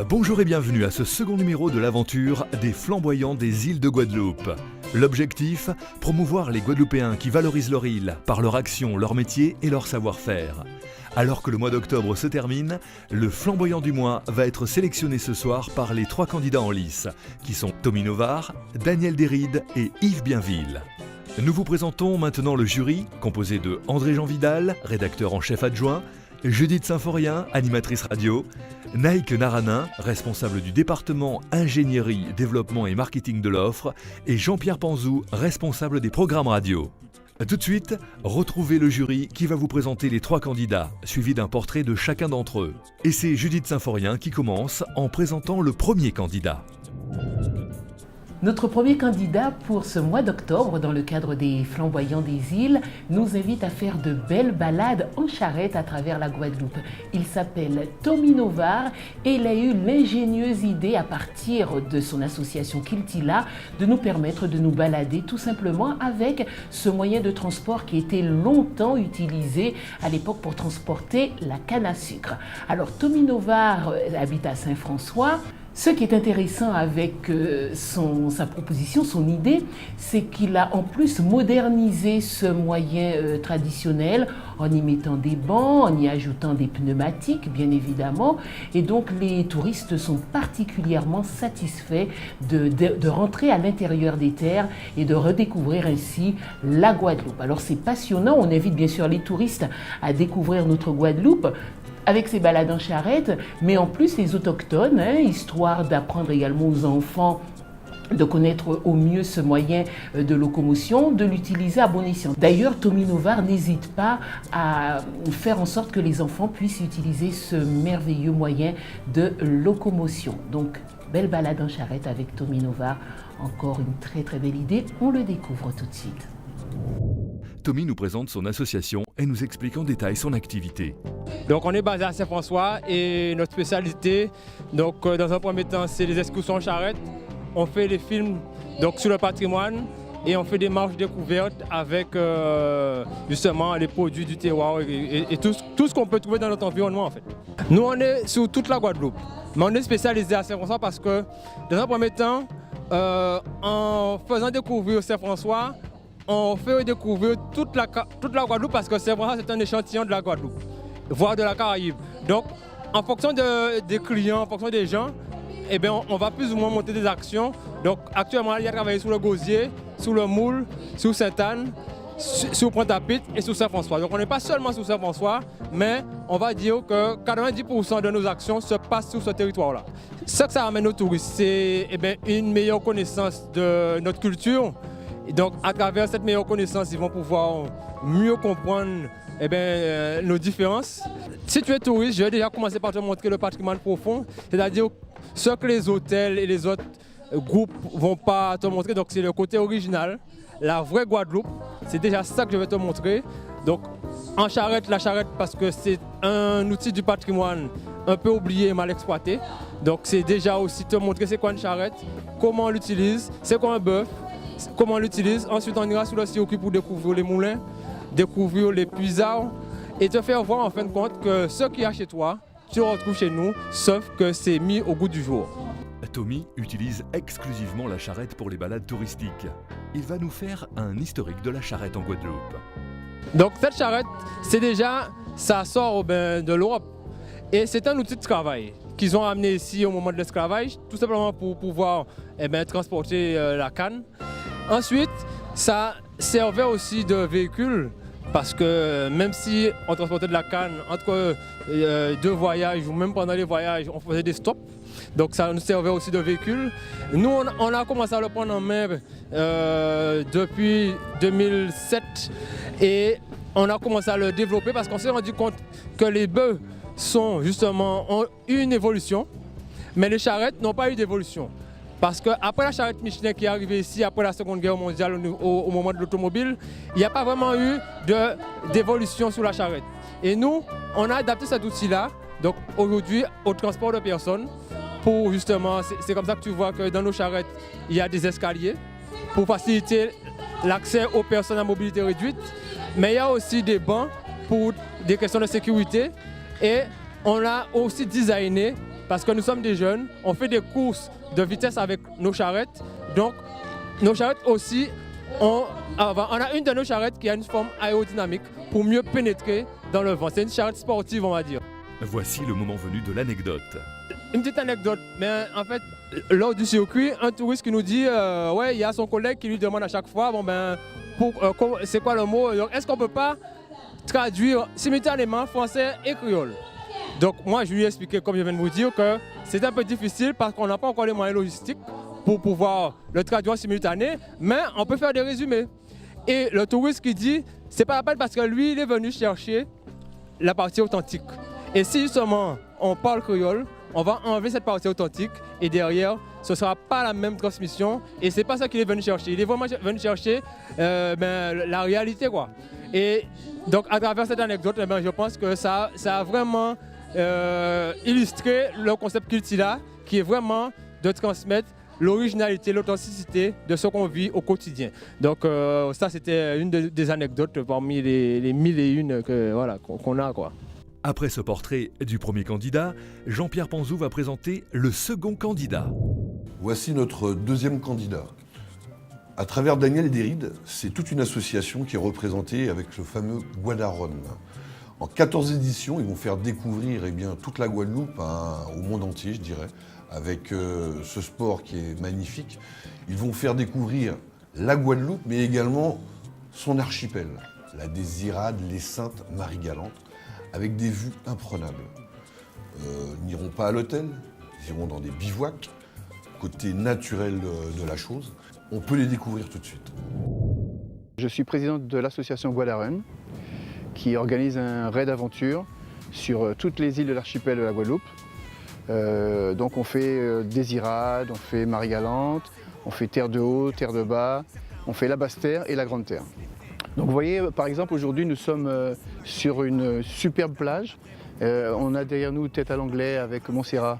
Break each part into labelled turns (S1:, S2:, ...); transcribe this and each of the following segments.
S1: Bonjour et bienvenue à ce second numéro de l'aventure des flamboyants des îles de Guadeloupe. L'objectif, promouvoir les Guadeloupéens qui valorisent leur île par leur action, leur métier et leur savoir-faire. Alors que le mois d'octobre se termine, le flamboyant du mois va être sélectionné ce soir par les 3 candidats en lice, qui sont Tommy Novare, Daniel Derride et Yves Bienville. Nous vous présentons maintenant le jury, composé de André-Jean Vidal, rédacteur en chef adjoint, Judith Symphorien, animatrice radio, Naïk Naranin, responsable du département ingénierie, développement et marketing de l'offre, et Jean-Pierre Panzou, responsable des programmes radio. Tout de suite, retrouvez le jury qui va vous présenter les 3 candidats, suivi d'un portrait de chacun d'entre eux. Et c'est Judith Symphorien qui commence en présentant le premier candidat.
S2: Notre premier candidat pour ce mois d'octobre, dans le cadre des Flamboyants des îles, nous invite à faire de belles balades en charrette à travers la Guadeloupe. Il s'appelle Tommy Novare et il a eu l'ingénieuse idée, à partir de son association Kiltila, de nous permettre de nous balader tout simplement avec ce moyen de transport qui était longtemps utilisé à l'époque pour transporter la canne à sucre. Alors Tommy Novare habite à Saint-François. Ce qui est intéressant avec sa proposition, son idée, c'est qu'il a en plus modernisé ce moyen traditionnel en y mettant des bancs, en y ajoutant des pneumatiques, bien évidemment. Et donc les touristes sont particulièrement satisfaits de rentrer à l'intérieur des terres et de redécouvrir ainsi la Guadeloupe. Alors c'est passionnant, on invite bien sûr les touristes à découvrir notre Guadeloupe avec ces balades en charrette, mais en plus les autochtones, histoire d'apprendre également aux enfants de connaître au mieux ce moyen de locomotion, de l'utiliser à bon escient. D'ailleurs, Tommy Novare n'hésite pas à faire en sorte que les enfants puissent utiliser ce merveilleux moyen de locomotion. Donc, belle balade en charrette avec Tommy Novare, encore une très très belle idée, on le découvre tout de suite.
S1: Tommy nous présente son association et nous explique en détail son activité.
S3: Donc on est basé à Saint-François et notre spécialité, donc dans un premier temps, c'est les excursions en charrette. On fait des films donc, sur le patrimoine et on fait des marches découvertes avec justement les produits du terroir et tout ce qu'on peut trouver dans notre environnement en fait. Nous on est sur toute la Guadeloupe, mais on est spécialisé à Saint-François parce que dans un premier temps, en faisant découvrir Saint-François, on fait découvrir toute la Guadeloupe parce que Saint-François c'est un échantillon de la Guadeloupe, voire de la Caraïbe. Donc en fonction des clients, en fonction des gens, eh bien, on va plus ou moins monter des actions. Donc actuellement, il y a travaillé sur le Gosier, sur le Moule, sur Sainte-Anne, sur Pointe-à-Pitre et sur Saint-François. Donc on n'est pas seulement sur Saint-François, mais on va dire que 90% de nos actions se passent sur ce territoire-là. Ce que ça amène aux touristes, c'est une meilleure connaissance de notre culture. Et donc à travers cette meilleure connaissance, ils vont pouvoir mieux comprendre nos différences. Si tu es touriste, je vais déjà commencer par te montrer le patrimoine profond, c'est-à-dire ce que les hôtels et les autres groupes ne vont pas te montrer. Donc c'est le côté original, la vraie Guadeloupe. C'est déjà ça que je vais te montrer. Donc en charrette, la charrette parce que c'est un outil du patrimoine un peu oublié et mal exploité. Donc c'est déjà aussi te montrer c'est quoi une charrette, comment on l'utilise, c'est quoi un bœuf, comment on l'utilise. Ensuite on ira sur le circuit pour découvrir les moulins, découvrir les puisards et te faire voir en fin de compte que ce qu'il y a chez toi, tu le retrouves chez nous, sauf que c'est mis au goût du jour.
S1: Tommy utilise exclusivement la charrette pour les balades touristiques. Il va nous faire un historique de la charrette en Guadeloupe.
S3: Donc cette charrette, c'est déjà, ça sort de l'Europe et c'est un outil de travail qu'ils ont amené ici au moment de l'esclavage, tout simplement pour pouvoir transporter la canne. Ensuite, ça servait aussi de véhicule parce que même si on transportait de la canne entre 2 voyages ou même pendant les voyages, on faisait des stops. Donc ça nous servait aussi de véhicule. Nous, on a commencé à le prendre en main depuis 2007 et on a commencé à le développer parce qu'on s'est rendu compte que les bœufs ont eu une évolution, mais les charrettes n'ont pas eu d'évolution. Parce qu'après la charrette Michelin qui est arrivée ici, après la Seconde Guerre mondiale, au moment de l'automobile, il n'y a pas vraiment eu d'évolution sur la charrette. Et nous, on a adapté cet outil-là, donc aujourd'hui, au transport de personnes, pour justement, c'est comme ça que tu vois que dans nos charrettes, il y a des escaliers pour faciliter l'accès aux personnes à mobilité réduite. Mais il y a aussi des bancs pour des questions de sécurité. Et on l'a aussi designé parce que nous sommes des jeunes, on fait des courses de vitesse avec nos charrettes. Donc, nos charrettes aussi, on a une de nos charrettes qui a une forme aérodynamique pour mieux pénétrer dans le vent. C'est une charrette sportive, on va dire.
S1: Voici le moment venu de l'anecdote.
S3: Une petite anecdote, mais en fait, lors du circuit, un touriste qui nous dit ouais, il y a son collègue qui lui demande à chaque fois, bon ben, c'est quoi le mot? Est-ce qu'on peut pas traduire simultanément français et créole? Donc moi, je lui ai expliqué, comme je viens de vous dire, que c'est un peu difficile parce qu'on n'a pas encore les moyens logistiques pour pouvoir le traduire simultané, mais on peut faire des résumés. Et le touriste qui dit, c'est pas la peine parce que lui, il est venu chercher la partie authentique. Et si justement on parle créole, on va enlever cette partie authentique et derrière, ce ne sera pas la même transmission et c'est pas ça qu'il est venu chercher. Il est vraiment venu chercher la réalité, quoi. Et donc à travers cette anecdote, je pense que ça a vraiment illustré le concept Cultila, qui est vraiment de transmettre l'originalité, l'authenticité de ce qu'on vit au quotidien. Donc ça, c'était une des anecdotes parmi les mille et une qu'on a, quoi.
S1: Après ce portrait du premier candidat, Jean-Pierre Panzou va présenter le second candidat.
S4: Voici notre deuxième candidat. À travers Daniel et Derride, c'est toute une association qui est représentée avec le fameux Guadaron. En 14 éditions, ils vont faire découvrir toute la Guadeloupe au monde entier, je dirais, avec ce sport qui est magnifique. Ils vont faire découvrir la Guadeloupe, mais également son archipel, la Désirade, les Saintes, Marie-Galante, avec des vues imprenables. Ils n'iront pas à l'hôtel, ils iront dans des bivouacs, côté naturel de la chose. On peut les découvrir tout de suite.
S5: Je suis président de l'association Guadaron, qui organise un raid aventure sur toutes les îles de l'archipel de la Guadeloupe. Donc on fait Désirade, on fait Marie-Galante, on fait Terre de Haut, Terre de Bas, on fait la Basse-Terre et la Grande-Terre. Donc vous voyez, par exemple, aujourd'hui nous sommes sur une superbe plage. On a derrière nous Tête à l'Anglais avec Montserrat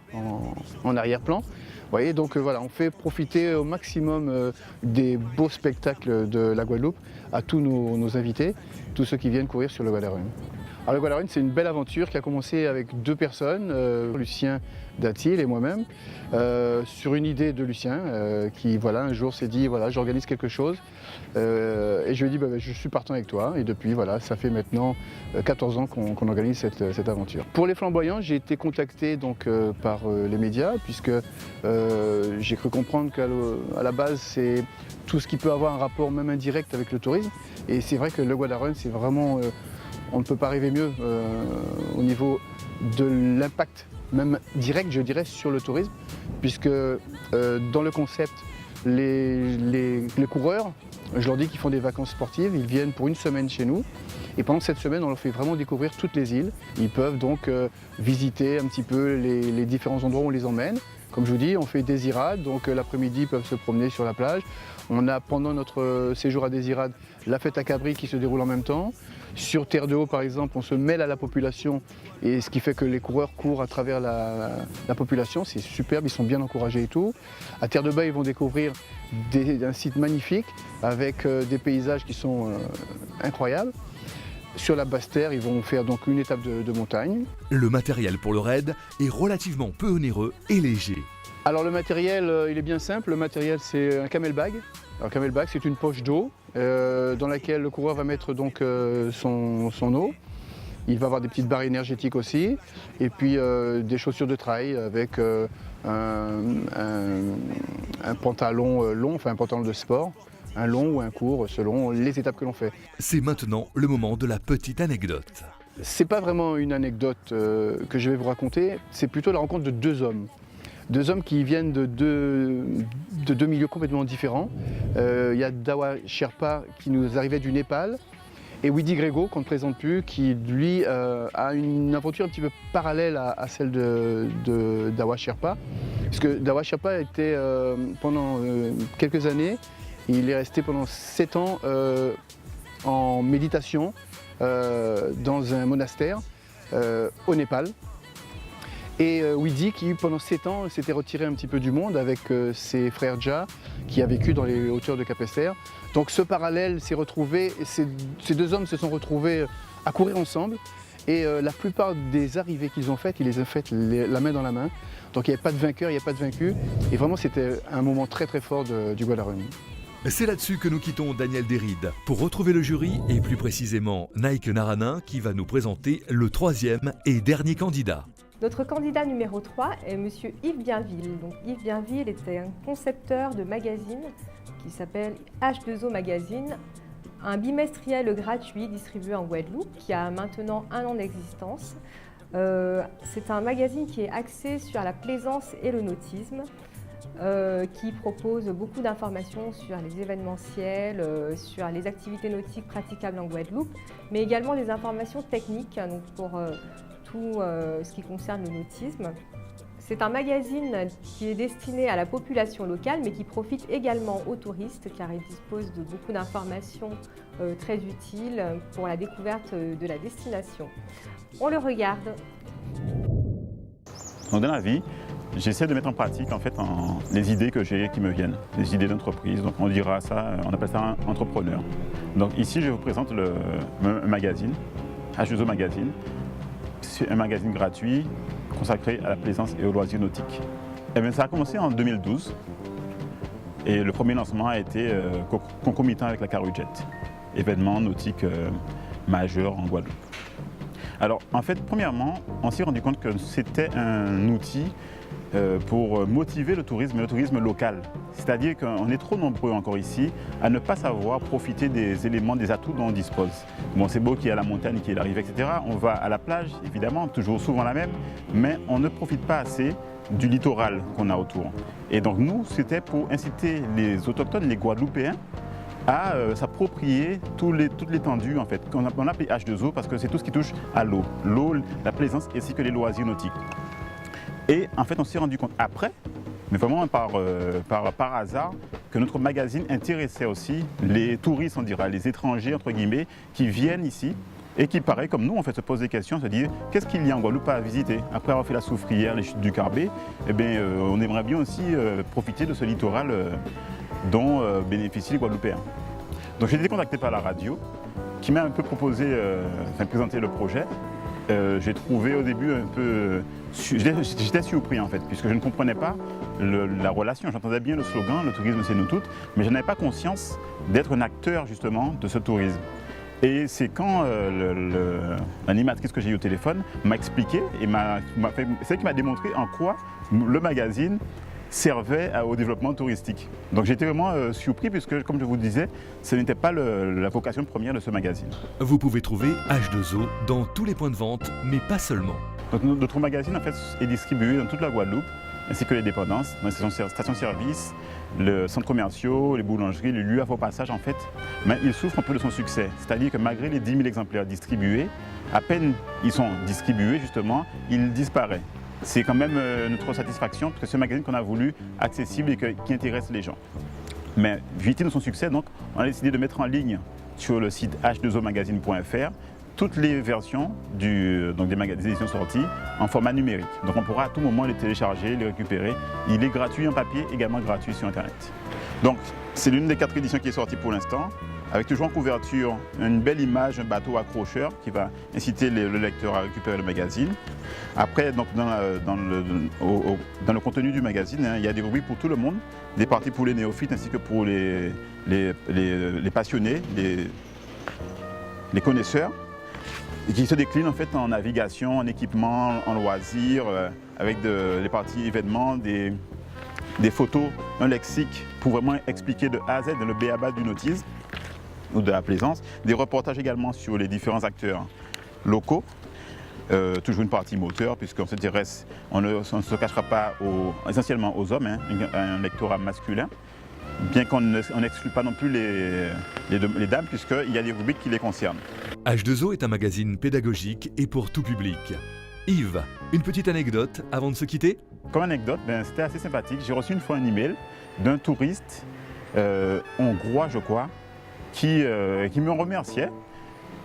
S5: en arrière-plan. Vous voyez, donc voilà, on fait profiter au maximum des beaux spectacles de la Guadeloupe à tous nos invités, tous ceux qui viennent courir sur le Guadaron. Alors le Guadaron, c'est une belle aventure qui a commencé avec deux personnes, Lucien Datil et moi-même, sur une idée de Lucien qui un jour s'est dit j'organise quelque chose et je lui ai dit je suis partant avec toi et depuis ça fait maintenant 14 ans qu'on organise cette aventure. Pour les flamboyants, j'ai été contacté par les médias puisque j'ai cru comprendre qu'à la base c'est tout ce qui peut avoir un rapport même indirect avec le tourisme et c'est vrai que le Guadaron c'est vraiment on ne peut pas rêver mieux au niveau de l'impact, même direct, je dirais, sur le tourisme, puisque dans le concept, les coureurs, je leur dis qu'ils font des vacances sportives, ils viennent pour une semaine chez nous, et pendant cette semaine, on leur fait vraiment découvrir toutes les îles. Ils peuvent donc visiter un petit peu les différents endroits où on les emmène. Comme je vous dis, on fait Désirade, donc l'après-midi, ils peuvent se promener sur la plage. On a pendant notre séjour à Désirade la fête à Cabri qui se déroule en même temps. Sur Terre de Haut, par exemple, on se mêle à la population et ce qui fait que les coureurs courent à travers la population. C'est superbe, ils sont bien encouragés et tout. À Terre de Bas, ils vont découvrir un site magnifique avec des paysages qui sont incroyables. Sur la Basse-Terre, ils vont faire donc une étape de montagne.
S1: Le matériel pour le raid est relativement peu onéreux et léger.
S5: Alors le matériel, il est bien simple. Le matériel, c'est un camelbag. Alors camelbag, c'est une poche d'eau dans laquelle le coureur va mettre donc son eau. Il va avoir des petites barres énergétiques aussi, et puis des chaussures de trail avec un pantalon long, enfin un pantalon de sport, un long ou un court selon les étapes que l'on fait.
S1: C'est maintenant le moment de la petite anecdote.
S5: C'est pas vraiment une anecdote que je vais vous raconter, c'est plutôt la rencontre de deux hommes. Deux hommes qui viennent de deux milieux complètement différents. Il y a Dawa Sherpa qui nous arrivait du Népal et Widi Grego, qu'on ne présente plus, qui lui a une aventure un petit peu parallèle à celle de Dawa Sherpa. Parce que Dawa Sherpa était pendant quelques années, il est resté pendant 7 ans en méditation dans un monastère au Népal. Et Widi qui pendant 7 ans s'était retiré un petit peu du monde avec ses frères Dja qui a vécu dans les hauteurs de Capesterre. Donc ce parallèle s'est retrouvé, ces deux hommes se sont retrouvés à courir ensemble et la plupart des arrivées qu'ils ont faites, ils les ont faites la main dans la main. Donc il n'y avait pas de vainqueur, il n'y a pas de vaincu et vraiment c'était un moment très très fort du Guadarrone.
S1: C'est là-dessus que nous quittons Daniel Derride pour retrouver le jury et plus précisément Naïk Naranin qui va nous présenter le 3e et dernier candidat.
S6: Notre candidat numéro 3 est M. Yves Bienville. Donc, Yves Bienville était un concepteur de magazine qui s'appelle H2O Magazine, un bimestriel gratuit distribué en Guadeloupe qui a maintenant 1 an d'existence. C'est un magazine qui est axé sur la plaisance et le nautisme, qui propose beaucoup d'informations sur les événementiels, sur les activités nautiques praticables en Guadeloupe, mais également des informations techniques donc pour tout ce qui concerne le nautisme. C'est un magazine qui est destiné à la population locale, mais qui profite également aux touristes, car il dispose de beaucoup d'informations très utiles pour la découverte de la destination. On le regarde.
S7: Donc dans la vie, j'essaie de mettre en pratique en fait les idées que j'ai qui me viennent, les idées d'entreprise. Donc on dira ça, on appelle ça un entrepreneur. Donc ici je vous présente un magazine, H2O Magazine. C'est un magazine gratuit consacré à la plaisance et aux loisirs nautiques. Et bien, ça a commencé en 2012 et le premier lancement a été concomitant avec la Carujet, événement nautique majeur en Guadeloupe. Alors en fait, premièrement, on s'est rendu compte que c'était un outil pour motiver le tourisme local. C'est-à-dire qu'on est trop nombreux encore ici à ne pas savoir profiter des éléments, des atouts dont on dispose. Bon, c'est beau qu'il y ait la montagne, qu'il y ait la rive, etc. On va à la plage, évidemment, toujours souvent la même, mais on ne profite pas assez du littoral qu'on a autour. Et donc nous, c'était pour inciter les autochtones, les Guadeloupéens, à s'approprier toute l'étendue en fait, qu'on appelle H2O parce que c'est tout ce qui touche à l'eau, la plaisance ainsi que les loisirs nautiques. Et en fait, on s'est rendu compte après, mais vraiment par hasard, que notre magazine intéressait aussi les touristes, on dira, les étrangers, entre guillemets, qui viennent ici et qui, pareil comme nous, en fait, se posent des questions, se disent qu'est-ce qu'il y a en Guadeloupe à visiter? Après avoir fait la Soufrière, les chutes du Carbet, eh bien, on aimerait bien aussi profiter de ce littoral dont bénéficient les Guadeloupéens. Donc j'ai été contacté par la radio, qui m'a un peu proposé, présenté le projet. J'ai trouvé au début un peu... J'étais surpris en fait, puisque je ne comprenais pas la relation. J'entendais bien le slogan, le tourisme c'est nous toutes, mais je n'avais pas conscience d'être un acteur justement de ce tourisme. Et c'est quand l'animatrice que j'ai eu au téléphone m'a expliqué, et c'est elle qui m'a démontré en quoi le magazine servait au développement touristique. Donc j'ai été vraiment surpris puisque, comme je vous disais, ce n'était pas la vocation première de ce magazine.
S1: Vous pouvez trouver H2O dans tous les points de vente, mais pas seulement.
S7: Donc, notre magazine en fait, est distribué dans toute la Guadeloupe, ainsi que les dépendances, dans les stations-service, les centres commerciaux, les boulangeries, les lieux à vos passages en fait. Mais il souffre un peu de son succès. C'est-à-dire que malgré les 10 000 exemplaires distribués, à peine ils sont distribués justement, ils disparaissent. C'est quand même notre satisfaction parce que c'est un magazine qu'on a voulu accessible et qui intéresse les gens. Mais victime de son succès, donc, on a décidé de mettre en ligne sur le site h2omagazine.fr toutes les versions des éditions sorties en format numérique. Donc on pourra à tout moment les télécharger, les récupérer. Il est gratuit en papier, également gratuit sur Internet. Donc c'est l'une des 4 éditions qui est sortie pour l'instant, avec toujours en couverture une belle image, un bateau accrocheur qui va inciter le lecteur à récupérer le magazine. Après, donc, dans le contenu du magazine, il y a des rubriques pour tout le monde, des parties pour les néophytes ainsi que pour les passionnés, les connaisseurs, et qui se déclinent en fait en navigation, en équipement, en loisirs, avec les parties événements, des photos, un lexique pour vraiment expliquer de A à Z le b.a.-ba du nautisme ou de la plaisance, des reportages également sur les différents acteurs locaux, toujours une partie moteur puisqu'on s'intéresse, on ne se cachera pas essentiellement aux hommes, un lectorat masculin, bien qu'on n'exclut pas non plus les dames puisqu'il y a des rubriques qui les concernent.
S1: H2O est un magazine pédagogique et pour tout public. Yves, une petite anecdote avant de se quitter?
S7: Comme anecdote, c'était assez sympathique. J'ai reçu une fois un email d'un touriste hongrois, je crois, qui me remerciait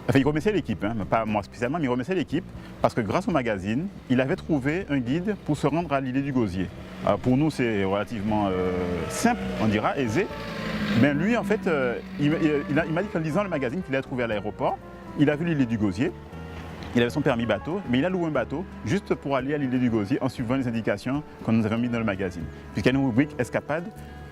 S7: Enfin, il remerciait l'équipe, hein, pas moi spécialement, mais il remerciait l'équipe parce que grâce au magazine, il avait trouvé un guide pour se rendre à l'île du Gosier. Alors, pour nous, c'est relativement simple, on dira, aisé. Mais lui, en fait, il m'a dit qu'en lisant le magazine qu'il a trouvé à l'aéroport, il a vu l'île du Gosier. Il avait son permis bateau, mais il a loué un bateau juste pour aller à l'île du Gosier en suivant les indications qu'on nous avait mises dans le magazine. Puisqu'il y a une rubrique escapade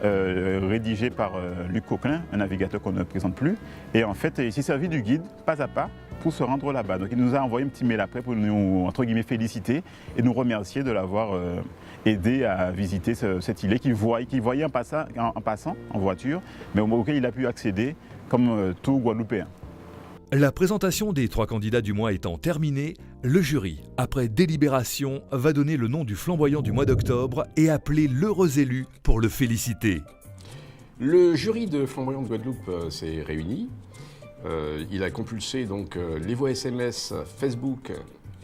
S7: rédigée par Luc Coquelin, un navigateur qu'on ne présente plus. Et en fait, il s'est servi du guide pas à pas pour se rendre là-bas. Donc il nous a envoyé un petit mail après pour nous, entre guillemets, féliciter et nous remercier de l'avoir aidé à visiter cette île qu'il voyait en passant en voiture, mais auquel il a pu accéder comme tout Guadeloupéen.
S1: La présentation des 3 candidats du mois étant terminée, le jury, après délibération, va donner le nom du flamboyant du mois d'octobre et appeler l'heureux élu pour le féliciter.
S8: Le jury de Flamboyant de Guadeloupe s'est réuni. Il a compulsé donc les voix SMS, Facebook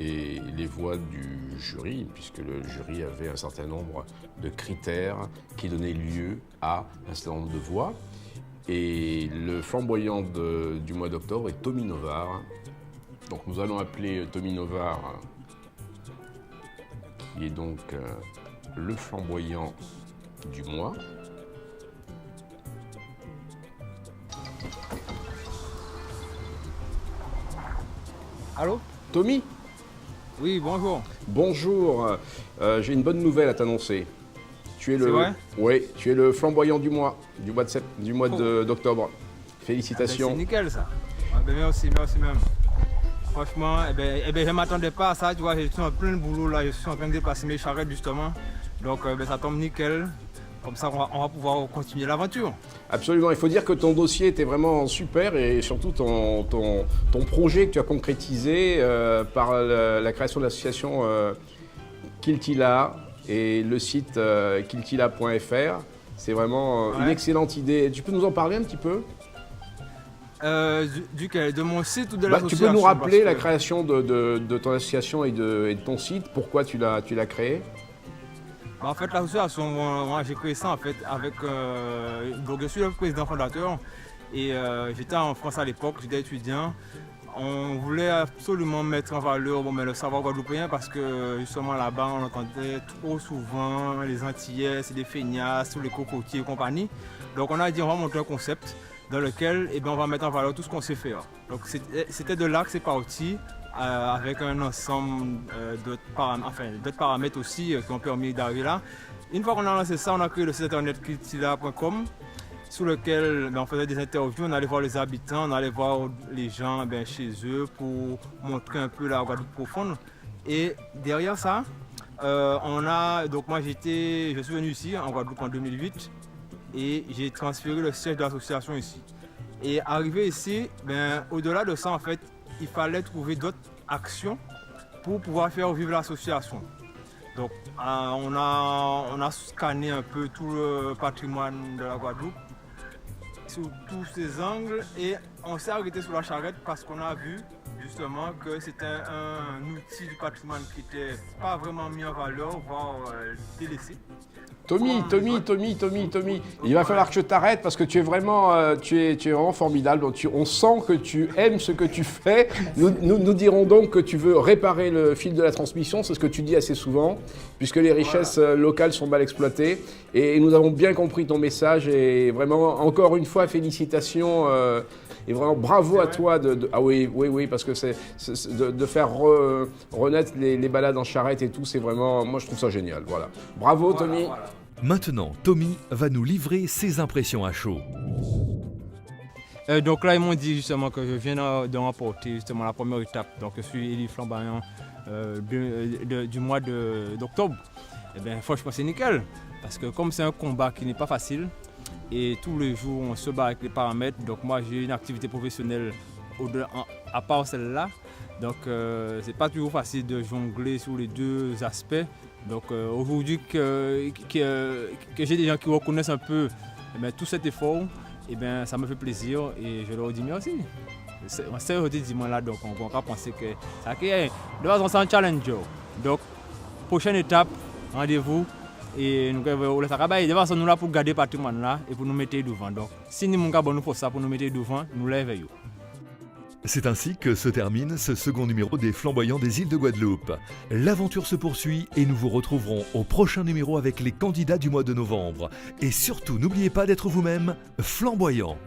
S8: et les voix du jury, puisque le jury avait un certain nombre de critères qui donnaient lieu à un certain nombre de voix. Et le flamboyant du mois d'octobre est Tommy Novard. Donc nous allons appeler Tommy Novard, qui est donc le flamboyant du mois.
S3: Allô?
S8: Tommy?
S3: Oui, bonjour.
S8: Bonjour, j'ai une bonne nouvelle à t'annoncer. Tu es
S3: C'est vrai?
S8: Oui, tu es le flamboyant du mois d'octobre. Félicitations.
S3: C'est nickel ça. Ah ben merci même. Franchement, je ne m'attendais pas à ça, tu vois, je suis en plein de boulot là, je suis en train de déplacer mes charrettes justement. Donc ça tombe nickel. Comme ça, on va pouvoir continuer l'aventure.
S8: Absolument, il faut dire que ton dossier était vraiment super et surtout ton projet que tu as concrétisé par la création de l'association Kiltila et le site kiltila.fr. C'est vraiment une excellente idée. Tu peux nous en parler un petit peu?
S3: De mon site ou de l'association?
S8: Tu peux nous rappeler la création de ton association et de ton site? Pourquoi tu l'as créé?
S3: En fait, l'association, moi j'ai créé ça en fait avec. Donc je suis le président fondateur et j'étais en France à l'époque, j'étais étudiant. On voulait absolument mettre en valeur le savoir guadeloupéen parce que justement là-bas on entendait trop souvent les Antillais, c'est des feignasses, tous les cocotiers et compagnie. Donc on a dit on va monter un concept dans lequel on va mettre en valeur tout ce qu'on sait faire. Donc c'était de là que c'est parti. Avec un ensemble d'autres paramètres aussi qui ont permis d'arriver là. Une fois qu'on a lancé ça, on a créé le site internet kiltila.com sur lequel on faisait des interviews, on allait voir les habitants, on allait voir les gens chez eux pour montrer un peu la Guadeloupe profonde. Et derrière ça, moi je suis venu ici en Guadeloupe en 2008 et j'ai transféré le siège de l'association ici. Et arrivé ici, au-delà de ça en fait, il fallait trouver d'autres actions pour pouvoir faire vivre l'association. Donc on a scanné un peu tout le patrimoine de la Guadeloupe sous tous ses angles et on s'est arrêté sur la charrette parce qu'on a vu justement que c'était un outil du patrimoine qui n'était pas vraiment mis en valeur, voire délaissé.
S8: Tommy, il va falloir que je t'arrête parce que tu es vraiment formidable. On sent que tu aimes ce que tu fais. Nous dirons donc que tu veux réparer le fil de la transmission, c'est ce que tu dis assez souvent, puisque les richesses locales sont mal exploitées. Et nous avons bien compris ton message et vraiment, encore une fois, félicitations. Et vraiment, bravo à toi parce que de faire renaître les balades en charrette et tout, c'est vraiment, moi je trouve ça génial. Voilà. Bravo Tommy. Voilà.
S1: Maintenant, Tommy va nous livrer ses impressions à chaud.
S3: Donc là, ils m'ont dit justement que je viens de remporter justement la première étape. Donc je suis élu flamboyant du mois d'octobre. Franchement, c'est nickel. Parce que comme c'est un combat qui n'est pas facile, et tous les jours on se bat avec les paramètres, donc moi j'ai une activité professionnelle à part celle-là. Donc c'est pas toujours facile de jongler sur les deux aspects. Donc aujourd'hui que j'ai des gens qui reconnaissent un peu tout cet effort, ça me fait plaisir et je leur dis merci. On s'est dit là, donc on va penser que ça de toute façon c'est un challenge. Donc prochaine étape, rendez-vous et nous allons de toute façon nous là pour garder le patrimoine là et pour nous mettre devant. Donc si nous avons nous pour ça pour nous mettre devant, nous l'avons.
S1: C'est ainsi que se termine ce second numéro des Flamboyants des îles de Guadeloupe. L'aventure se poursuit et nous vous retrouverons au prochain numéro avec les candidats du mois de novembre. Et surtout, n'oubliez pas d'être vous-même flamboyant.